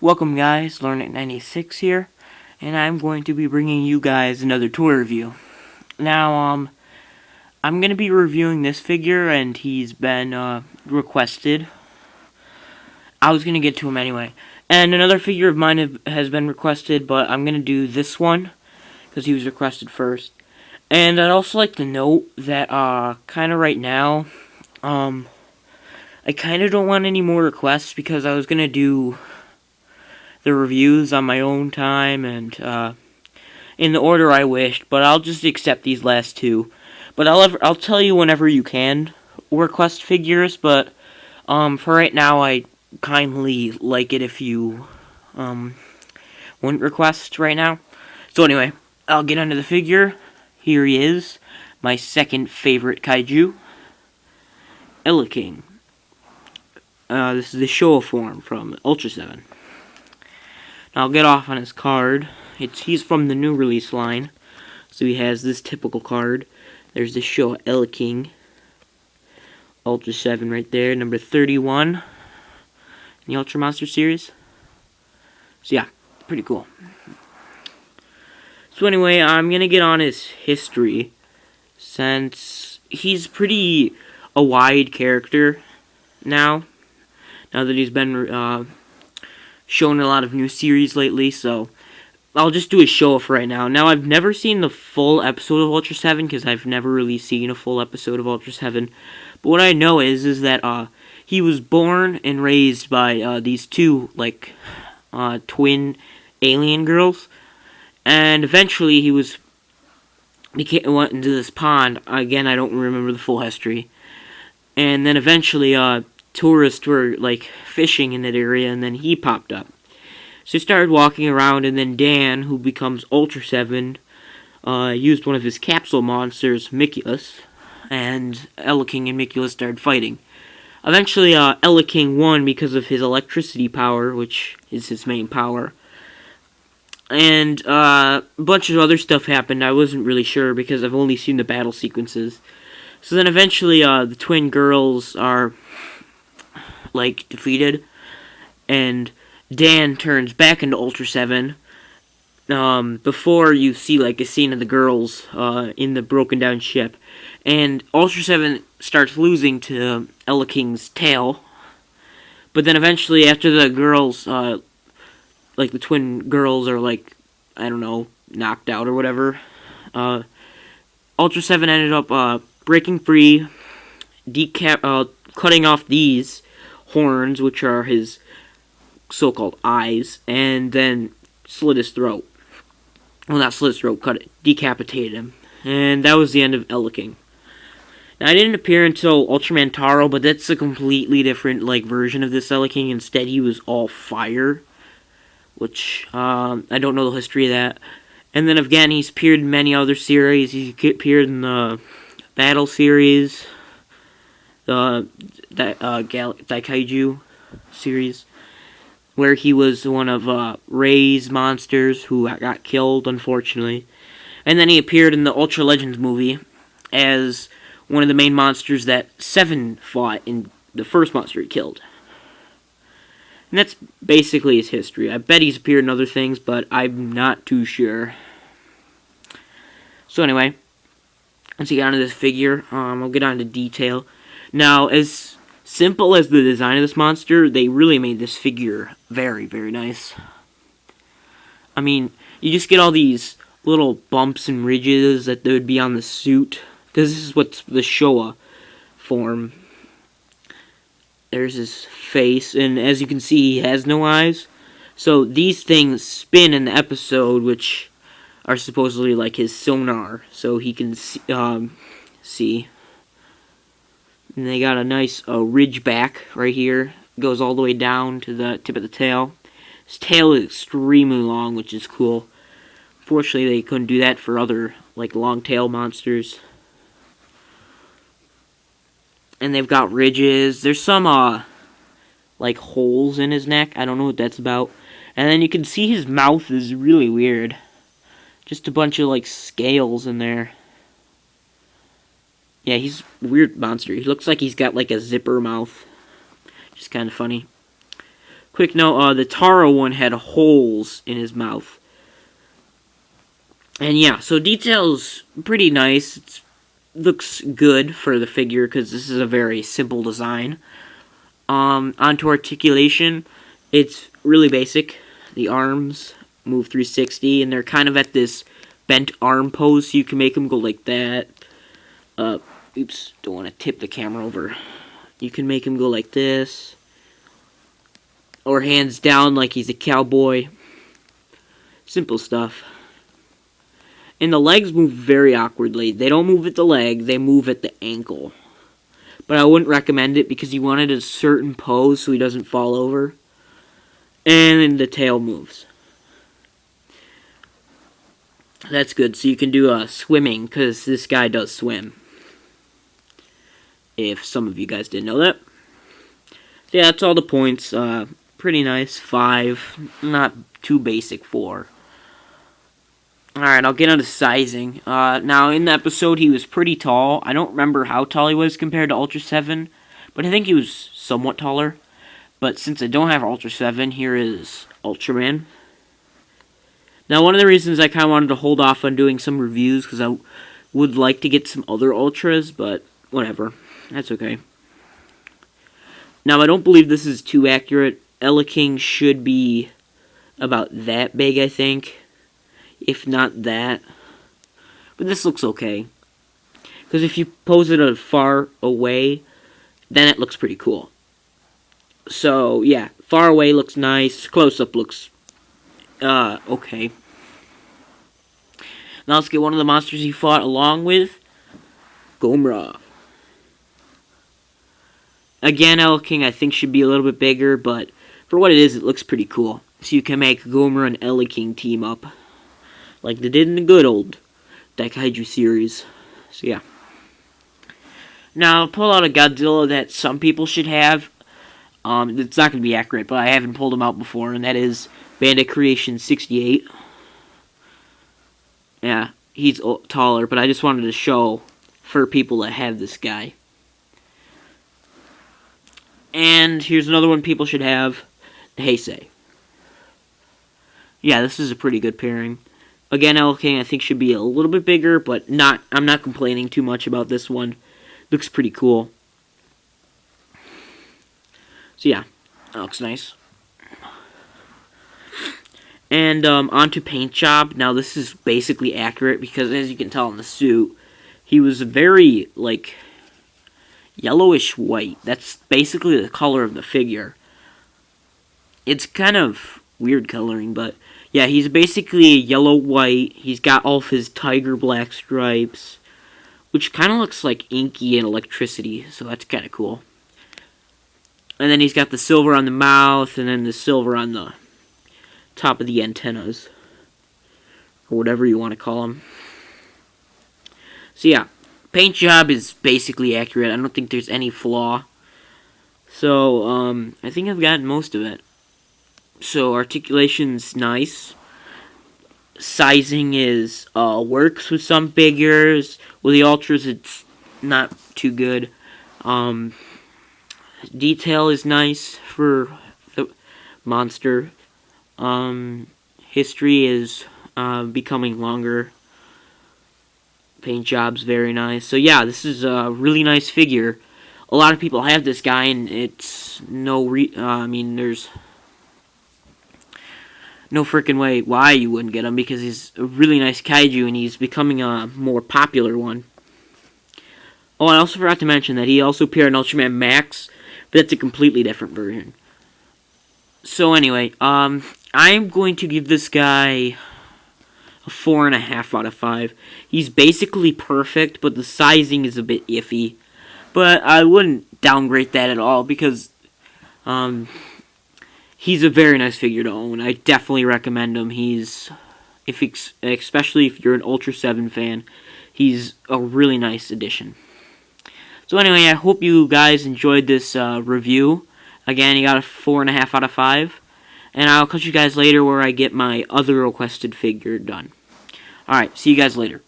Welcome guys, LearnIt96 here, and I'm going to be bringing you guys another toy review. Now, I'm going to be reviewing this figure, and he's been, requested. I was going to get to him anyway. And another figure of mine has been requested, but I'm going to do this one, because he was requested first. And I'd also like to note that, kind of right now, I kind of don't want any more requests, because I was going to do the reviews on my own time and in the order I wished, but I'll just accept these last two. But I'll tell you whenever you can request figures, but for right now I kindly like it if you wouldn't request right now. So anyway, I'll get onto the figure. Here he is, my second favorite kaiju, Eleking. This is the Showa form from Ultra 7. I'll get off on his card. He's from the new release line, so he has this typical card. There's the Showa Eleking, Ultra 7 right there, number 31 in the Ultra Monster series. So yeah, pretty cool. So anyway, I'm gonna get on his history, since he's pretty a wide character now that he's been shown a lot of new series lately, so I'll just do a show off right now. Now, I've never seen the full episode of Ultra 7, because I've never really seen a full episode of Ultra 7, but what I know is that he was born and raised by these two, twin alien girls, and eventually he went into this pond. Again, I don't remember the full history, and then eventually, tourists were fishing in that area, and then he popped up. So he started walking around, and then Dan, who becomes Ultra 7, used one of his capsule monsters, Miculus, and Eleking and Miculus started fighting. Eventually, Eleking won because of his electricity power, which is his main power. And a bunch of other stuff happened. I wasn't really sure because I've only seen the battle sequences. So then eventually, the twin girls are defeated, and Dan turns back into Ultra 7, before you see, a scene of the girls, in the broken down ship, and Ultra 7 starts losing to Eleking's tail, but then eventually, after the girls, the twin girls are, I don't know, knocked out or whatever, Ultra 7 ended up, breaking free, cutting off these horns, which are his so-called eyes, and then slit his throat. Well, not slit his throat, decapitated him. And that was the end of Eleking. Now, I didn't appear until Ultraman Taro, but that's a completely different, version of this Eleking. Instead, he was all fire, which, I don't know the history of that. And then, again, he's appeared in many other series. He appeared in the Battle series, the Daikaiju series, where he was one of Ray's monsters who got killed, unfortunately. And then he appeared in the Ultra Legends movie as one of the main monsters that Seven fought in the first monster he killed. And that's basically his history. I bet he's appeared in other things, but I'm not too sure. So anyway, let's get onto this figure. I'll get on to detail. Now, as simple as the design of this monster, they really made this figure very, very nice. I mean, you just get all these little bumps and ridges that would be on the suit, because this is what's the Showa form. There's his face, and as you can see, he has no eyes. So these things spin in the episode, which are supposedly his sonar, so he can see. And they got a nice ridge back right here. Goes all the way down to the tip of the tail. His tail is extremely long, which is cool. Fortunately, they couldn't do that for other, long tail monsters. And they've got ridges. There's some, holes in his neck. I don't know what that's about. And then you can see his mouth is really weird. Just a bunch of, scales in there. Yeah, he's a weird monster. He looks like he's got, a zipper mouth. Just kind of funny. quick note, the Taro one had holes in his mouth. And yeah, so detail's pretty nice. It looks good for the figure because this is a very simple design. Onto articulation, it's really basic. The arms move 360, and they're kind of at this bent arm pose, so you can make them go like that. Oops, don't want to tip the camera over. You can make him go like this, or hands down like he's a cowboy. Simple stuff. And the legs move very awkwardly. They don't move at the leg, they move at the ankle. But I wouldn't recommend it because you wanted a certain pose so he doesn't fall over. And then the tail moves. That's good, so you can do swimming, because this guy does swim. If some of you guys didn't know that. Yeah, that's all the points. Pretty nice. 5. Not too basic. 4. Alright, I'll get on to sizing. Now, in the episode, he was pretty tall. I don't remember how tall he was compared to Ultra 7, but I think he was somewhat taller. But since I don't have Ultra 7, here is Ultraman. Now, one of the reasons I kind of wanted to hold off on doing some reviews, because I would like to get some other Ultras, but whatever. That's okay. Now, I don't believe this is too accurate. Eleking should be about that big, I think. If not that. But this looks okay. Because if you pose it far away, then it looks pretty cool. So, yeah. Far away looks nice. Close-up looks okay. Now let's get one of the monsters he fought along with. Gomra. Again, Eleking I think should be a little bit bigger, but for what it is, it looks pretty cool. So you can make Gomra and Eleking team up. Like they did in the good old Daikaiju series. So yeah. Now, I'll pull out a Godzilla that some people should have. It's not going to be accurate, but I haven't pulled him out before, and that is Bandai Creation 68. Yeah, he's taller, but I just wanted to show for people that have this guy. And here's another one people should have, the Heisei. Yeah, this is a pretty good pairing. Again, Eleking I think should be a little bit bigger, but I'm not complaining too much about this one. Looks pretty cool. So yeah, that looks nice. And onto paint job. Now this is basically accurate because as you can tell in the suit, he was very like yellowish white. That's basically the color of the figure. It's kind of weird coloring, but yeah, he's basically yellow white. He's got all of his tiger black stripes, which kind of looks like inky and electricity, so that's kind of cool. And then he's got the silver on the mouth, and then the silver on the top of the antennas, or whatever you want to call them. So yeah, paint job is basically accurate. I don't think there's any flaw. So, I think I've gotten most of it. So, articulation's nice. Sizing is, works with some figures. With the Ultras, it's not too good. Detail is nice for the monster. History is, becoming longer. Paint job's very nice. So yeah, this is a really nice figure. A lot of people have this guy, and it's I mean, there's no freaking way why you wouldn't get him, because he's a really nice kaiju, and he's becoming a more popular one. Oh, I also forgot to mention that he also appeared in Ultraman Max, but that's a completely different version. So anyway, I'm going to give this guy a 4.5 out of 5. He's basically perfect, but the sizing is a bit iffy. But I wouldn't downgrade that at all, because he's a very nice figure to own. I definitely recommend him. Especially if you're an Ultra 7 fan, he's a really nice addition. So anyway, I hope you guys enjoyed this review. Again, you got a 4.5 out of 5. And I'll catch you guys later where I get my other requested figure done. Alright, see you guys later.